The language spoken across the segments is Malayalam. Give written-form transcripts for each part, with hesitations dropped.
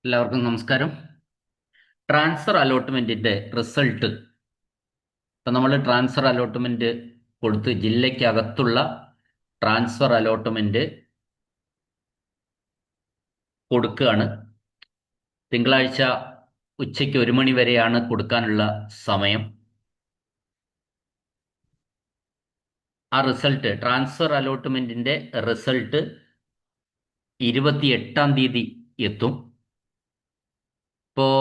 എല്ലാവർക്കും നമസ്കാരം. ട്രാൻസ്ഫർ അലോട്ട്മെന്റിന്റെ റിസൾട്ട് ഇപ്പം നമ്മൾ ട്രാൻസ്ഫർ അലോട്ട്മെന്റ് കൊടുത്ത് ജില്ലയ്ക്കകത്തുള്ള ട്രാൻസ്ഫർ അലോട്ട്മെന്റ് കൊടുക്കുകയാണ്. തിങ്കളാഴ്ച ഉച്ചയ്ക്ക് 1 മണി വരെയാണ് കൊടുക്കാനുള്ള സമയം. ആ റിസൾട്ട്, ട്രാൻസ്ഫർ അലോട്ട്മെന്റിന്റെ റിസൾട്ട് 28-ാം തീയതി എത്തും. ഇപ്പോൾ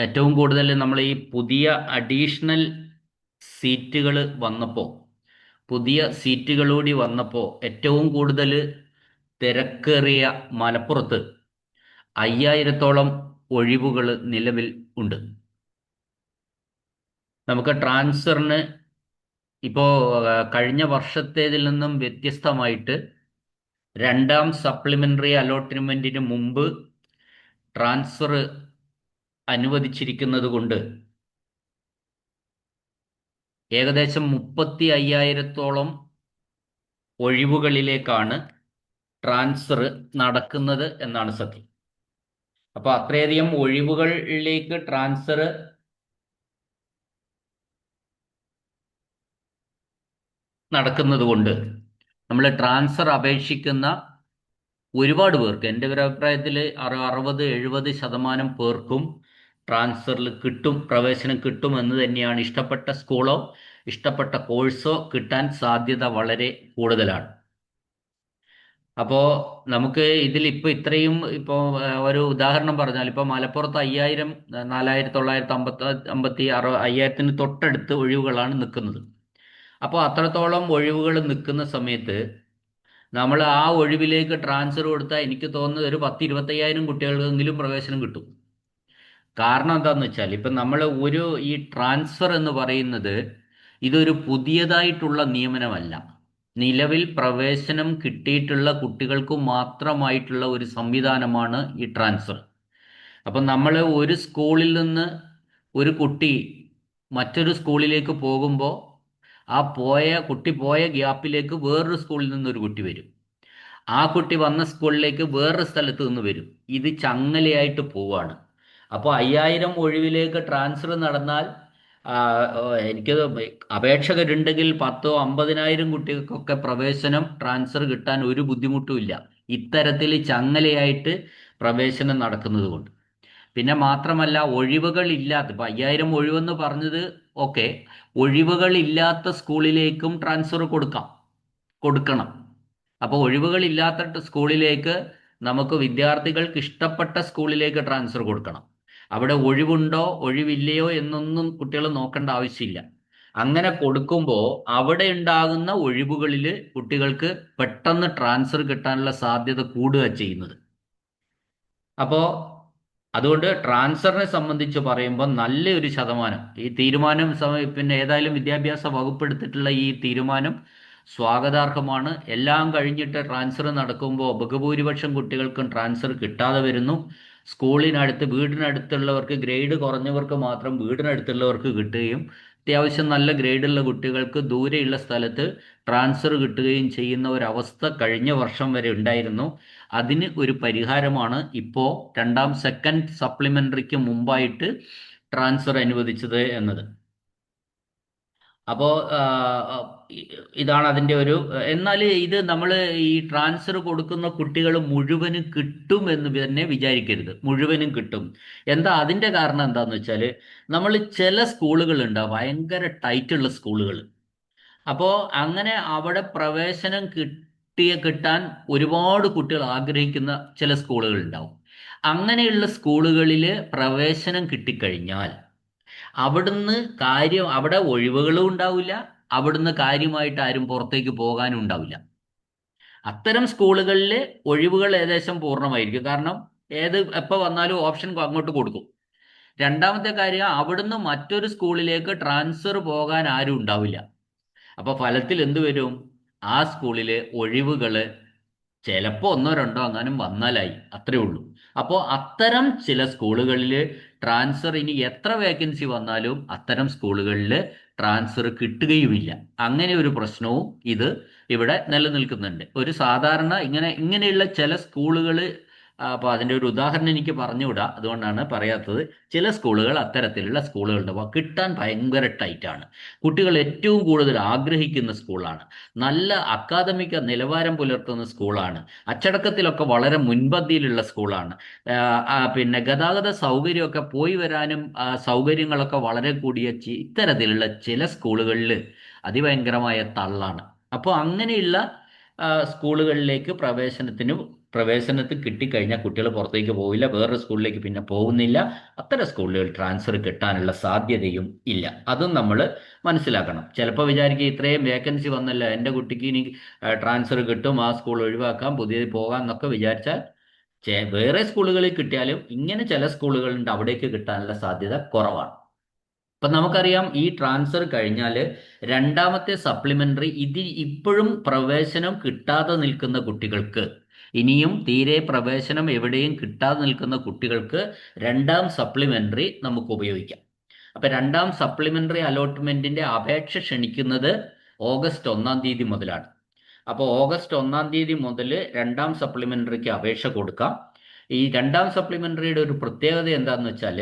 ഏറ്റവും കൂടുതൽ നമ്മൾ ഈ പുതിയ അഡീഷണൽ സീറ്റുകൾ വന്നപ്പോൾ, പുതിയ സീറ്റുകളൂടി വന്നപ്പോൾ ഏറ്റവും കൂടുതൽ തിരക്കേറിയ മലപ്പുറത്ത് 5000-ഓളം ഒഴിവുകൾ നിലവിൽ ഉണ്ട്. നമുക്ക് ട്രാൻസ്ഫറിന് ഇപ്പോൾ കഴിഞ്ഞ വർഷത്തേതിൽ നിന്നും വ്യത്യസ്തമായിട്ട് രണ്ടാം സപ്ലിമെന്ററി അലോട്ട്മെന്റിന് മുമ്പ് ട്രാൻസ്ഫർ അനുവദിച്ചിരിക്കുന്നത് കൊണ്ട് ഏകദേശം 35,000-ഓളം ഒഴിവുകളിലേക്കാണ് ട്രാൻസ്ഫർ നടക്കുന്നത് എന്നാണ് സത്യം. അപ്പോൾ അത്രയധികം ഒഴിവുകളിലേക്ക് ട്രാൻസ്ഫർ നടക്കുന്നത് കൊണ്ട് നമ്മൾ ട്രാൻസ്ഫർ അപേക്ഷിക്കുന്ന ഒരുപാട് പേർക്ക്, എൻ്റെ ഒരു അഭിപ്രായത്തിൽ 60-70% പേർക്കും ട്രാൻസ്ഫറിൽ കിട്ടും, പ്രവേശനം കിട്ടുമെന്ന് തന്നെയാണ്. ഇഷ്ടപ്പെട്ട സ്കൂളോ ഇഷ്ടപ്പെട്ട കോഴ്സോ കിട്ടാൻ സാധ്യത വളരെ കൂടുതലാണ്. അപ്പോൾ നമുക്ക് ഇതിലിപ്പോൾ ഇത്രയും, ഇപ്പോൾ ഒരു ഉദാഹരണം പറഞ്ഞാൽ, ഇപ്പോൾ മലപ്പുറത്ത് 5000, 4950 തൊട്ടടുത്ത് ഒഴിവുകളാണ് നിൽക്കുന്നത്. അപ്പോൾ അത്രത്തോളം ഒഴിവുകൾ നിൽക്കുന്ന സമയത്ത് നമ്മൾ ആ ഒഴിവിലേക്ക് ട്രാൻസ്ഫർ കൊടുത്താൽ എനിക്ക് തോന്നുന്നത് ഒരു 10-25,000 കുട്ടികൾക്കെങ്കിലും പ്രവേശനം കിട്ടും. കാരണം എന്താണെന്ന് വെച്ചാൽ, ഇപ്പം നമ്മൾ ഈ ട്രാൻസ്ഫർ എന്ന് പറയുന്നത് ഇതൊരു പുതിയതായിട്ടുള്ള നിയമനമല്ല. നിലവിൽ പ്രവേശനം കിട്ടിയിട്ടുള്ള കുട്ടികൾക്ക് മാത്രമായിട്ടുള്ള ഒരു സംവിധാനമാണ് ഈ ട്രാൻസ്ഫർ. അപ്പം നമ്മൾ ഒരു സ്കൂളിൽ നിന്ന് ഒരു കുട്ടി മറ്റൊരു സ്കൂളിലേക്ക് പോകുമ്പോൾ ആ കുട്ടി പോയ ഗ്യാപ്പിലേക്ക് വേറൊരു സ്കൂളിൽ നിന്നൊരു കുട്ടി വരും. ആ കുട്ടി വന്ന സ്കൂളിലേക്ക് വേറൊരു സ്ഥലത്ത് നിന്ന് വരും. ഇത് ചങ്ങലയായിട്ട് പോവാണ്. അപ്പോൾ 5000 ഒഴിവിലേക്ക് ട്രാൻസ്ഫർ നടന്നാൽ എനിക്ക് അപേക്ഷകരുണ്ടെങ്കിൽ 10-50,000 കുട്ടികൾക്കൊക്കെ പ്രവേശനം, ട്രാൻസ്ഫർ കിട്ടാൻ ഒരു ബുദ്ധിമുട്ടുമില്ല, ഇത്തരത്തിൽ ചങ്ങലയായിട്ട് പ്രവേശനം നടക്കുന്നത് കൊണ്ട്. പിന്നെ മാത്രമല്ല, ഒഴിവുകളില്ലാത്ത, ഇപ്പം 5000 ഒഴിവെന്ന് പറഞ്ഞത് ഓക്കെ, ഒഴിവുകളില്ലാത്ത സ്കൂളിലേക്കും ട്രാൻസ്ഫർ കൊടുക്കണം. അപ്പോൾ ഒഴിവുകളില്ലാത്ത സ്കൂളിലേക്ക് നമുക്ക് വിദ്യാർത്ഥികൾക്ക് ഇഷ്ടപ്പെട്ട സ്കൂളിലേക്ക് ട്രാൻസ്ഫർ കൊടുക്കണം. അവിടെ ഒഴിവുണ്ടോ ഒഴിവില്ലയോ എന്നൊന്നും കുട്ടികൾ നോക്കേണ്ട ആവശ്യമില്ല. അങ്ങനെ കൊടുക്കുമ്പോൾ അവിടെ ഉണ്ടാകുന്ന ഒഴിവുകളിൽ കുട്ടികൾക്ക് പെട്ടെന്ന് ട്രാൻസ്ഫർ കിട്ടാനുള്ള സാധ്യത കൂടുക ചെയ്യുന്നത്. അപ്പോൾ അതുകൊണ്ട് ട്രാൻസ്ഫറിനെ സംബന്ധിച്ച് പറയുമ്പോൾ നല്ലൊരു ശതമാനം ഈ തീരുമാനം, പിന്നെ ഏതായാലും വിദ്യാഭ്യാസ വകുപ്പ് എടുത്തിട്ടുള്ള ഈ തീരുമാനം സ്വാഗതാർഹമാണ്. എല്ലാം കഴിഞ്ഞിട്ട് ട്രാൻസ്ഫർ നടക്കുമ്പോൾ ബഹുഭൂരിപക്ഷം കുട്ടികൾക്കും ട്രാൻസ്ഫർ കിട്ടാതെ വരുന്നു. സ്കൂളിനടുത്ത്, വീടിനടുത്തുള്ളവർക്ക്, ഗ്രേഡ് കുറഞ്ഞവർക്ക് മാത്രം വീടിനടുത്തുള്ളവർക്ക് കിട്ടുകയും അത്യാവശ്യം നല്ല ഗ്രേഡുള്ള കുട്ടികൾക്ക് ദൂരെയുള്ള സ്ഥലത്ത് ട്രാൻസ്ഫർ കിട്ടുകയും ചെയ്യുന്ന ഒരവസ്ഥ കഴിഞ്ഞ വർഷം വരെ ഉണ്ടായിരുന്നു. അതിന് ഒരു പരിഹാരമാണ് ഇപ്പോൾ സെക്കൻഡ് സപ്ലിമെന്ററിക്ക് മുമ്പായിട്ട് ട്രാൻസ്ഫർ അനുവദിച്ചത് എന്നത്. അപ്പോൾ ഇതാണ് അതിൻ്റെ ഒരു. എന്നാൽ ഇത് നമ്മൾ ഈ ട്രാൻസ്ഫർ കൊടുക്കുന്ന കുട്ടികൾ മുഴുവനും കിട്ടും എന്ന് തന്നെ വിചാരിക്കരുത്. മുഴുവനും കിട്ടും. എന്താ അതിൻ്റെ കാരണം എന്താണെന്ന് വെച്ചാൽ, നമ്മൾ ചില സ്കൂളുകളുണ്ട് ഭയങ്കര ടൈറ്റുള്ള സ്കൂളുകൾ. അപ്പോൾ അങ്ങനെ അവിടെ പ്രവേശനം കിട്ടാൻ ഒരുപാട് കുട്ടികൾ ആഗ്രഹിക്കുന്ന ചില സ്കൂളുകൾ ഉണ്ടാവും. അങ്ങനെയുള്ള സ്കൂളുകളിൽ പ്രവേശനം കിട്ടിക്കഴിഞ്ഞാൽ അവിടെ ഒഴിവുകളും ഉണ്ടാവില്ല, അവിടുന്ന് കാര്യമായിട്ട് ആരും പുറത്തേക്ക് പോകാനും ഉണ്ടാവില്ല. അത്തരം സ്കൂളുകളിൽ ഒഴിവുകൾ ഏകദേശം പൂർണ്ണമായിരിക്കും. കാരണം എപ്പോൾ വന്നാലും ഓപ്ഷൻ അങ്ങോട്ട് കൊടുക്കും. രണ്ടാമത്തെ കാര്യം, അവിടുന്ന് മറ്റൊരു സ്കൂളിലേക്ക് ട്രാൻസ്ഫർ പോകാൻ ആരും ഉണ്ടാവില്ല. അപ്പോൾ ഫലത്തിൽ എന്ത് വരും? ആ സ്കൂളിലെ ഒഴിവുകൾ ചിലപ്പോൾ 1-2 അങ്ങാനും വന്നാലായി, അത്രേ ഉള്ളൂ. അപ്പോൾ അത്തരം ചില സ്കൂളുകളിൽ ട്രാൻസ്ഫർ, ഇനി എത്ര വേക്കൻസി വന്നാലും അത്തരം സ്കൂളുകളിൽ ട്രാൻസ്ഫർ കിട്ടുകയുമില്ല. അങ്ങനെ ഒരു പ്രശ്നവും ഇവിടെ നിലനിൽക്കുന്നുണ്ട്. ഒരു സാധാരണ ഇങ്ങനെയുള്ള ചില സ്കൂളുകൾ അപ്പോൾ അതിൻ്റെ ഒരു ഉദാഹരണം എനിക്ക് പറഞ്ഞുകൂടാ, അതുകൊണ്ടാണ് പറയാത്തത്. ചില സ്കൂളുകൾ അത്തരത്തിലുള്ള സ്കൂളുകളുണ്ട്. അപ്പോൾ കിട്ടാൻ ഭയങ്കര ടൈറ്റാണ്. കുട്ടികൾ ഏറ്റവും കൂടുതൽ ആഗ്രഹിക്കുന്ന സ്കൂളാണ്. നല്ല അക്കാദമിക നിലവാരം പുലർത്തുന്ന സ്കൂളാണ്. അച്ചടക്കത്തിലൊക്കെ വളരെ മുൻപന്തിയിലുള്ള സ്കൂളാണ്. പിന്നെ ഗതാഗത സൗകര്യമൊക്കെ പോയി വരാനും സൗകര്യങ്ങളൊക്കെ വളരെ കൂടിയ ഇത്തരത്തിലുള്ള ചില സ്കൂളുകളിൽ അതിഭയങ്കരമായ തള്ളാണ്. അപ്പോൾ അങ്ങനെയുള്ള സ്കൂളുകളിലേക്ക് പ്രവേശനത്തിന് കിട്ടിക്കഴിഞ്ഞാൽ കുട്ടികൾ പുറത്തേക്ക് പോവില്ല, വേറൊരു സ്കൂളിലേക്ക് പിന്നെ പോകുന്നില്ല. അത്തരം സ്കൂളുകൾ ട്രാൻസ്ഫർ കിട്ടാനുള്ള സാധ്യതയും ഇല്ല. അതും നമ്മൾ മനസ്സിലാക്കണം. ചിലപ്പോൾ വിചാരിക്കുക ഇത്രയും വേക്കൻസി വന്നല്ലോ, എൻ്റെ കുട്ടിക്ക് ഇനി ട്രാൻസ്ഫർ കിട്ടും, ആ സ്കൂൾ ഒഴിവാക്കാം, പുതിയത് പോകാം എന്നൊക്കെ വിചാരിച്ചാൽ വേറെ സ്കൂളുകളിൽ കിട്ടിയാലും ഇങ്ങനെ ചില സ്കൂളുകളുണ്ട്, അവിടേക്ക് കിട്ടാനുള്ള സാധ്യത കുറവാണ്. ഇപ്പം നമുക്കറിയാം, ഈ ട്രാൻസ്ഫർ കഴിഞ്ഞാൽ രണ്ടാമത്തെ സപ്ലിമെന്ററി ഇപ്പോഴും പ്രവേശനം കിട്ടാതെ നിൽക്കുന്ന കുട്ടികൾക്ക്, ഇനിയും തീരെ പ്രവേശനം എവിടെയും കിട്ടാതെ നിൽക്കുന്ന കുട്ടികൾക്ക് രണ്ടാം സപ്ലിമെന്ററി നമുക്ക് ഉപയോഗിക്കാം. അപ്പം രണ്ടാം സപ്ലിമെന്ററി അലോട്ട്മെന്റിന്റെ അപേക്ഷ ക്ഷണിക്കുന്നത് ഓഗസ്റ്റ് 1 മുതലാണ്. അപ്പോൾ ഓഗസ്റ്റ് 1 മുതൽ രണ്ടാം സപ്ലിമെന്ററിക്ക് അപേക്ഷ കൊടുക്കാം. ഈ രണ്ടാം സപ്ലിമെന്ററിയുടെ ഒരു പ്രത്യേകത എന്താണെന്ന് വെച്ചാൽ,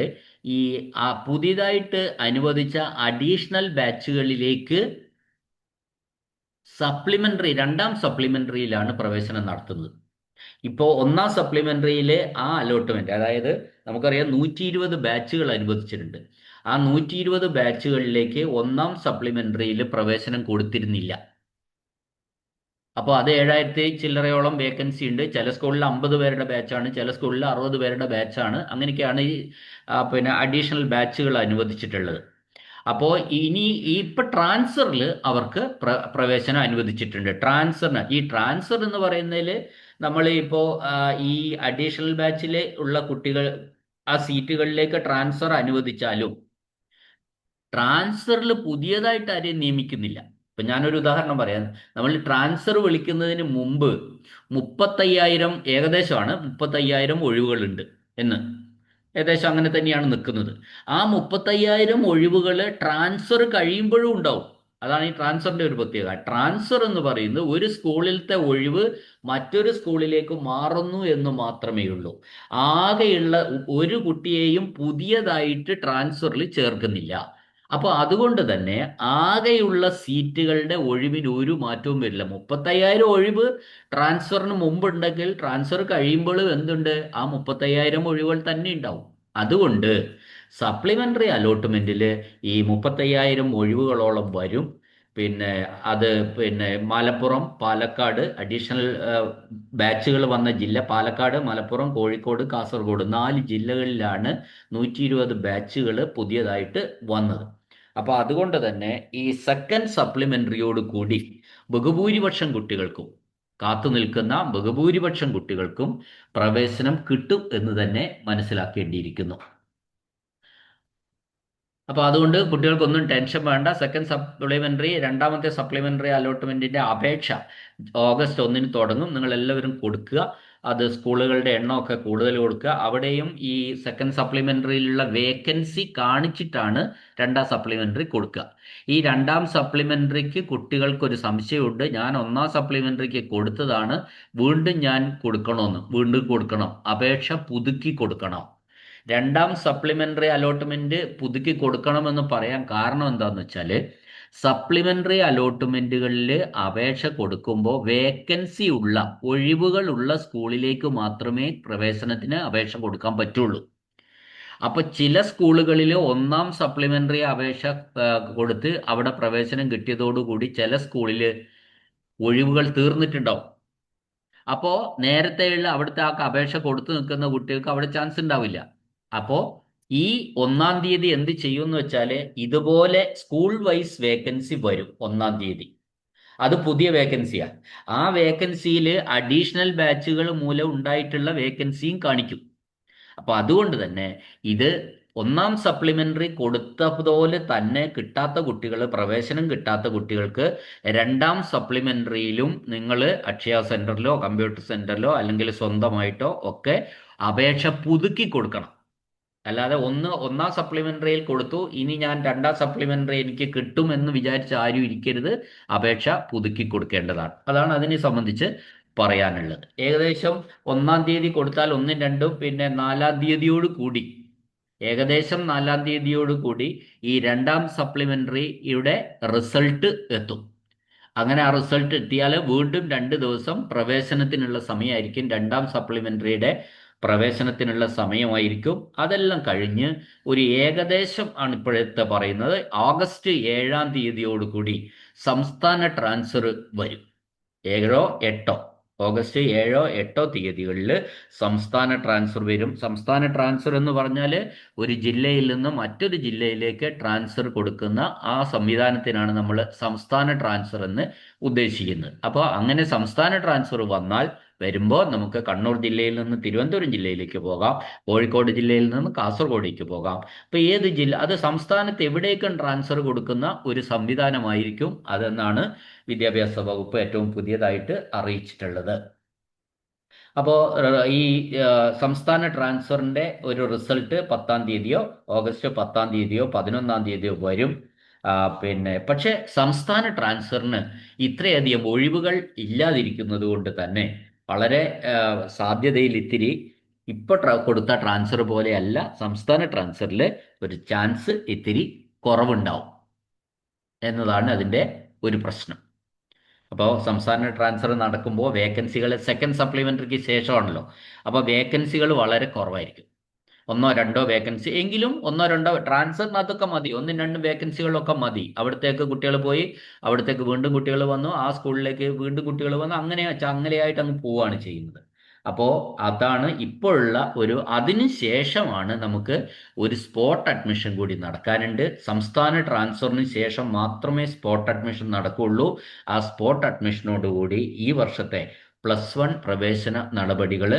ഈ പുതിയതായിട്ട് അനുവദിച്ച അഡീഷണൽ ബാച്ചുകളിലേക്ക് രണ്ടാം സപ്ലിമെന്ററിയിലാണ് പ്രവേശനം നടത്തുന്നത്. ഇപ്പോൾ ഒന്നാം സപ്ലിമെന്ററിയിലെ ആ അലോട്ട്മെന്റ്, അതായത് നമുക്കറിയാം 120 ബാച്ചുകൾ അനുവദിച്ചിട്ടുണ്ട്. ആ 120 ബാച്ചുകളിലേക്ക് ഒന്നാം സപ്ലിമെന്ററിയിൽ പ്രവേശനം കൊടുത്തിരുന്നില്ല. അപ്പോൾ അത് 7000 ചില്ലറയോളം വേക്കൻസി ഉണ്ട്. ചില സ്കൂളിൽ 50 പേരുടെ ബാച്ചാണ്, ചില സ്കൂളിൽ 60 പേരുടെ ബാച്ചാണ്. അങ്ങനെയൊക്കെയാണ് ഈ പിന്നെ അഡീഷണൽ ബാച്ചുകൾ അനുവദിച്ചിട്ടുള്ളത്. അപ്പോൾ ഇനി ഇപ്പം ട്രാൻസ്ഫറിൽ അവർക്ക് പ്രവേശനം അനുവദിച്ചിട്ടുണ്ട്. ഈ ട്രാൻസ്ഫർ എന്ന് പറയുന്നതിൽ നമ്മൾ ഇപ്പോൾ ഈ അഡീഷണൽ ബാച്ചിൽ ഉള്ള കുട്ടികൾ ആ സീറ്റുകളിലേക്ക് ട്രാൻസ്ഫർ അനുവദിച്ചാലും ട്രാൻസ്ഫറിൽ പുതിയതായിട്ട് ആരെയും നിയമിക്കുന്നില്ല. ഇപ്പം ഞാനൊരു ഉദാഹരണം പറയാം. നമ്മൾ ട്രാൻസ്ഫർ വിളിക്കുന്നതിന് മുമ്പ് 35,000 ഏകദേശമാണ്, 35,000 ഒഴിവുകളുണ്ട് എന്ന് ഏകദേശം അങ്ങനെ തന്നെയാണ് നിൽക്കുന്നത്. ആ 35,000 ഒഴിവുകൾ ട്രാൻസ്ഫർ കഴിയുമ്പോഴും ഉണ്ടാവും. അതാണ് ഈ ട്രാൻസ്ഫറിന്റെ ഒരു പ്രത്യേകത. ട്രാൻസ്ഫർ എന്ന് പറയുന്നത് ഒരു സ്കൂളിലത്തെ ഒഴിവ് മറ്റൊരു സ്കൂളിലേക്ക് മാറുന്നു എന്ന് മാത്രമേ ഉള്ളൂ. ആകെയുള്ള ഒരു കുട്ടിയെയും പുതിയതായിട്ട് ട്രാൻസ്ഫറിൽ ചേർക്കുന്നില്ല. അപ്പോൾ അതുകൊണ്ട് തന്നെ ആകെയുള്ള സീറ്റുകളുടെ ഒഴിവിന് ഒരു മാറ്റവും വരില്ല. 35,000 ഒഴിവ് ട്രാൻസ്ഫറിന് മുമ്പുണ്ടെങ്കിൽ ട്രാൻസ്ഫർ കഴിയുമ്പോഴും എന്തുണ്ട്, ആ 35,000 ഒഴിവുകൾ തന്നെ ഉണ്ടാവും. അതുകൊണ്ട് സപ്ലിമെന്ററി അലോട്ട്മെന്റിൽ ഈ 35,000 ഒഴിവുകളോളം വരും. പിന്നെ മലപ്പുറം, പാലക്കാട് അഡീഷണൽ ബാച്ചുകൾ വന്ന ജില്ല പാലക്കാട്, മലപ്പുറം, കോഴിക്കോട്, കാസർഗോഡ് 4 ജില്ലകളിലാണ് 120 ബാച്ചുകൾ പുതിയതായിട്ട് വന്നത്. അപ്പോൾ അതുകൊണ്ട് തന്നെ ഈ സെക്കൻഡ് സപ്ലിമെന്ററിയോട് കൂടി ബഹുഭൂരിപക്ഷം കുട്ടികൾക്കും ബഹുഭൂരിപക്ഷം കുട്ടികൾക്കും പ്രവേശനം കിട്ടും എന്ന് തന്നെ മനസ്സിലാക്കേണ്ടിയിരിക്കുന്നു. അപ്പോൾ അതുകൊണ്ട് കുട്ടികൾക്കൊന്നും ടെൻഷൻ വേണ്ട. സെക്കൻഡ് സപ്ലിമെന്ററി, രണ്ടാമത്തെ സപ്ലിമെന്ററി അലോട്ട്മെന്റിന്റെ അപേക്ഷ ഓഗസ്റ്റ് 1 തുടങ്ങും. നിങ്ങൾ എല്ലാവരും കൊടുക്കുക. അത് സ്കൂളുകളുടെ എണ്ണമൊക്കെ കൂടുതൽ കൊടുക്കുക. അവിടെയും ഈ സെക്കൻഡ് സപ്ലിമെന്ററിയിലുള്ള വേക്കൻസി കാണിച്ചിട്ടാണ് രണ്ടാം സപ്ലിമെന്ററി കൊടുക്കുക. ഈ രണ്ടാം സപ്ലിമെന്ററിക്ക് കുട്ടികൾക്കൊരു സംശയമുണ്ട്, ഞാൻ ഒന്നാം സപ്ലിമെന്ററിക്ക് കൊടുത്തതാണ്, വീണ്ടും ഞാൻ വീണ്ടും കൊടുക്കണം, അപേക്ഷ പുതുക്കി കൊടുക്കണം. രണ്ടാം സപ്ലിമെന്ററി അലോട്ട്മെന്റ് പുതുക്കി കൊടുക്കണമെന്ന് പറയാൻ കാരണം എന്താണെന്ന് വെച്ചാൽ, സപ്ലിമെന്ററി അലോട്ട്മെന്റുകളിൽ അപേക്ഷ കൊടുക്കുമ്പോൾ വേക്കൻസി ഉള്ള ഒഴിവുകളുള്ള സ്കൂളിലേക്ക് മാത്രമേ പ്രവേശനത്തിന് അപേക്ഷ കൊടുക്കാൻ പറ്റുള്ളൂ. അപ്പോൾ ചില സ്കൂളുകളിൽ ഒന്നാം സപ്ലിമെന്ററി അപേക്ഷ കൊടുത്ത് അവിടെ പ്രവേശനം കിട്ടിയതോടുകൂടി ചില സ്കൂളിൽ ഒഴിവുകൾ തീർന്നിട്ടുണ്ടാവും. അപ്പോൾ നേരത്തെയുള്ള അവിടുത്തെ ആ അപേക്ഷ കൊടുത്തു നിൽക്കുന്ന കുട്ടികൾക്ക് അവിടെ ചാൻസ് ഉണ്ടാവില്ല. അപ്പോൾ ഈ 1 എന്ത് ചെയ്യുമെന്ന് വെച്ചാൽ, ഇതുപോലെ സ്കൂൾ വൈസ് വേക്കൻസി വരും 1. അത് പുതിയ വേക്കൻസിയാണ്. ആ വേക്കൻസിയിൽ അഡീഷണൽ ബാച്ചുകൾ മൂലം ഉണ്ടായിട്ടുള്ള വേക്കൻസിയും കാണിക്കും. അപ്പോൾ അതുകൊണ്ട് തന്നെ ഇത് ഒന്നാം സപ്ലിമെന്ററി കൊടുത്തതുപോലെ തന്നെ പ്രവേശനം കിട്ടാത്ത കുട്ടികൾക്ക് രണ്ടാം സപ്ലിമെന്ററിയിലും നിങ്ങൾ അക്ഷയ സെന്ററിലോ കമ്പ്യൂട്ടർ സെന്ററിലോ അല്ലെങ്കിൽ സ്വന്തമായിട്ടോ ഒക്കെ അപേക്ഷ പുതുക്കി കൊടുക്കണം. അല്ലാതെ ഒന്നാം സപ്ലിമെന്ററിയിൽ കൊടുത്തു, ഇനി ഞാൻ രണ്ടാം സപ്ലിമെന്ററി എനിക്ക് കിട്ടും എന്ന് വിചാരിച്ച് ആരും ഇരിക്കരുത്. അപേക്ഷ പുതുക്കി കൊടുക്കേണ്ടതാണ്. അതാണ് അതിനെ സംബന്ധിച്ച് പറയാനുള്ളത്. ഏകദേശം 1-ാം തീയതി കൊടുത്താൽ 1-ഉം 2-ഉം, പിന്നെ 4-ാം തീയതിയോട് കൂടി, ഏകദേശം 4-ാം തീയതിയോട് കൂടി ഈ രണ്ടാം സപ്ലിമെന്ററിയുടെ റിസൾട്ട് എത്തും. അങ്ങനെ ആ റിസൾട്ട് എത്തിയാൽ വീണ്ടും 2 ദിവസം പ്രവേശനത്തിനുള്ള സമയമായിരിക്കും. രണ്ടാം സപ്ലിമെന്ററിയുടെ പ്രവേശനത്തിനുള്ള സമയമായിരിക്കും. അതെല്ലാം കഴിഞ്ഞ് ഒരു ഏകദേശം ആണ് ഇപ്പോഴത്തെ പറയുന്നത്, ഓഗസ്റ്റ് 7-ാം തീയതിയോട് കൂടി സംസ്ഥാന ട്രാൻസ്ഫർ വരും. 7-ഓ 8-ഓ, ഓഗസ്റ്റ് 7-ഓ 8-ഓ തീയതികളിൽ സംസ്ഥാന ട്രാൻസ്ഫർ വരും. സംസ്ഥാന ട്രാൻസ്ഫർ എന്ന് പറഞ്ഞാൽ ഒരു ജില്ലയിൽ നിന്ന് മറ്റൊരു ജില്ലയിലേക്ക് ട്രാൻസ്ഫർ കൊടുക്കുന്ന ആ സംവിധാനത്തിനാണ് നമ്മൾ സംസ്ഥാന ട്രാൻസ്ഫർ എന്ന് ഉദ്ദേശിക്കുന്നത്. അപ്പോൾ അങ്ങനെ സംസ്ഥാന ട്രാൻസ്ഫർ വരുമ്പോൾ നമുക്ക് കണ്ണൂർ ജില്ലയിൽ നിന്ന് തിരുവനന്തപുരം ജില്ലയിലേക്ക് പോകാം, കോഴിക്കോട് ജില്ലയിൽ നിന്ന് കാസർഗോഡേക്ക് പോകാം. അപ്പോൾ ഏത് ജില്ല, അത് സംസ്ഥാനത്ത് എവിടേക്കും ട്രാൻസ്ഫർ കൊടുക്കുന്ന ഒരു സംവിധാനമായിരിക്കും അതെന്നാണ് വിദ്യാഭ്യാസ വകുപ്പ് ഏറ്റവും പുതിയതായിട്ട് അറിയിച്ചിട്ടുള്ളത്. അപ്പോൾ ഈ സംസ്ഥാന ട്രാൻസ്ഫറിന്റെ ഒരു റിസൾട്ട് 10-ാം തീയതിയോ ഓഗസ്റ്റ് 10-ാം തീയതിയോ 11-ാം തീയതിയോ വരും. പിന്നെ പക്ഷേ സംസ്ഥാന ട്രാൻസ്ഫറിന് ഇത്രയധികം ഒഴിവുകൾ ഇല്ലാതിരിക്കുന്നത് കൊണ്ട് തന്നെ വളരെ സാധ്യതയിൽ ഇത്തിരി ഇപ്പോൾ കൊടുത്ത ട്രാൻസ്ഫർ പോലെയല്ല സംസ്ഥാന ട്രാൻസ്ഫറിൽ ഒരു ചാൻസ് ഇത്തിരി കുറവുണ്ടാവും എന്നതാണ് അതിൻ്റെ ഒരു പ്രശ്നം. അപ്പോൾ സംസ്ഥാന ട്രാൻസ്ഫർ നടക്കുമ്പോൾ വേക്കൻസികൾ സെക്കൻഡ് സപ്ലിമെൻ്ററിക്ക് ശേഷമാണല്ലോ, അപ്പോൾ വേക്കൻസികൾ വളരെ കുറവായിരിക്കും. 1-2 വേക്കൻസി എങ്കിലും, 1-2 ട്രാൻസ്ഫറിനകത്തൊക്കെ മതി, 1-2 വേക്കൻസികളൊക്കെ മതി. അവിടത്തേക്ക് കുട്ടികൾ പോയി, അവിടത്തേക്ക് വീണ്ടും കുട്ടികൾ വന്നു, ആ സ്കൂളിലേക്ക് വീണ്ടും കുട്ടികൾ വന്നു, അങ്ങനെ ചങ്ങലയായിട്ട് അങ്ങ് പോവുകയാണ് ചെയ്യുന്നത്. അപ്പോൾ അതാണ് ഇപ്പോഴുള്ള അതിന് ശേഷമാണ് നമുക്ക് ഒരു സ്പോട്ട് അഡ്മിഷൻ കൂടി നടക്കാനുണ്ട്. സംസ്ഥാന ട്രാൻസ്ഫറിന് ശേഷം മാത്രമേ സ്പോട്ട് അഡ്മിഷൻ നടക്കുകയുള്ളൂ. ആ സ്പോട്ട് അഡ്മിഷനോടുകൂടി ഈ വർഷത്തെ +1 പ്രവേശന നടപടികൾ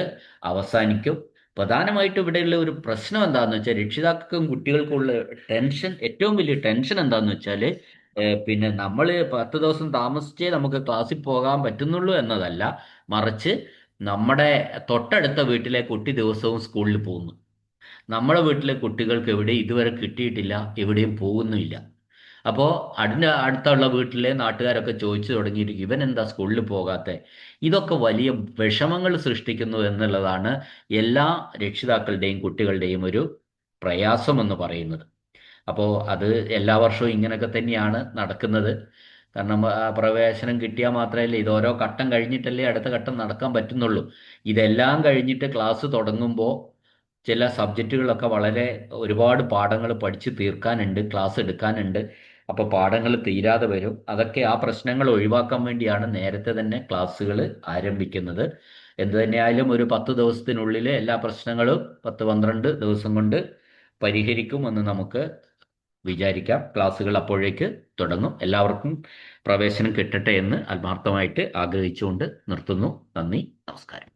അവസാനിക്കും. പ്രധാനമായിട്ടും ഇവിടെയുള്ള ഒരു പ്രശ്നം എന്താണെന്ന് വെച്ചാൽ, രക്ഷിതാക്കൾക്കും കുട്ടികൾക്കുള്ള ഏറ്റവും വലിയ ടെൻഷൻ എന്താണെന്ന് വെച്ചാൽ, പിന്നെ നമ്മൾ 10 ദിവസം താമസിച്ചേ നമുക്ക് ക്ലാസ്സിൽ പോകാൻ പറ്റുന്നുള്ളൂ എന്നതല്ല, മറിച്ച് നമ്മുടെ തൊട്ടടുത്ത വീട്ടിലെ കുട്ടി ദിവസവും സ്കൂളിൽ പോകുന്നു. നമ്മുടെ വീട്ടിലെ കുട്ടികൾക്ക് എവിടെ ഇതുവരെ കിട്ടിയിട്ടില്ല, എവിടെയും പോകുന്നുമില്ല. അപ്പോൾ അടുത്തുള്ള വീട്ടിലെ നാട്ടുകാരൊക്കെ ചോദിച്ചു തുടങ്ങിയിരിക്കും, ഇവൻ എന്താ സ്കൂളിൽ പോകാത്തെ? ഇതൊക്കെ വലിയ വിഷമങ്ങൾ സൃഷ്ടിക്കുന്നു എന്നുള്ളതാണ് എല്ലാ രക്ഷിതാക്കളുടെയും കുട്ടികളുടെയും ഒരു പ്രയാസം എന്ന് പറയുന്നത്. അപ്പോൾ അത് എല്ലാ വർഷവും ഇങ്ങനെയൊക്കെ തന്നെയാണ് നടക്കുന്നത്. കാരണം പ്രവേശനം കിട്ടിയാൽ മാത്രമല്ല, ഇത് ഓരോ ഘട്ടം കഴിഞ്ഞിട്ടല്ലേ അടുത്ത ഘട്ടം നടക്കാൻ പറ്റുന്നുള്ളൂ. ഇതെല്ലാം കഴിഞ്ഞിട്ട് ക്ലാസ് തുടങ്ങുമ്പോൾ ചില സബ്ജക്റ്റുകളൊക്കെ ഒരുപാട് പാഠങ്ങൾ പഠിച്ച് തീർക്കാനുണ്ട്, ക്ലാസ് എടുക്കാനുണ്ട്. അപ്പോൾ പാഠങ്ങൾ തീരാതെ വരും. അതൊക്കെ ആ പ്രശ്നങ്ങൾ ഒഴിവാക്കാൻ വേണ്ടിയാണ് നേരത്തെ തന്നെ ക്ലാസ്സുകൾ ആരംഭിക്കുന്നത്. എന്തു തന്നെയായാലും ഒരു 10 ദിവസത്തിനുള്ളിൽ എല്ലാ പ്രശ്നങ്ങളും 10-12 ദിവസം കൊണ്ട് പരിഹരിക്കുമെന്ന് നമുക്ക് വിചാരിക്കാം. ക്ലാസ്സുകൾ അപ്പോഴേക്ക് തുടങ്ങും. എല്ലാവർക്കും പ്രവേശനം കിട്ടട്ടെ എന്ന് ആത്മാർത്ഥമായിട്ട് ആഗ്രഹിച്ചുകൊണ്ട് നിർത്തുന്നു. നന്ദി, നമസ്കാരം.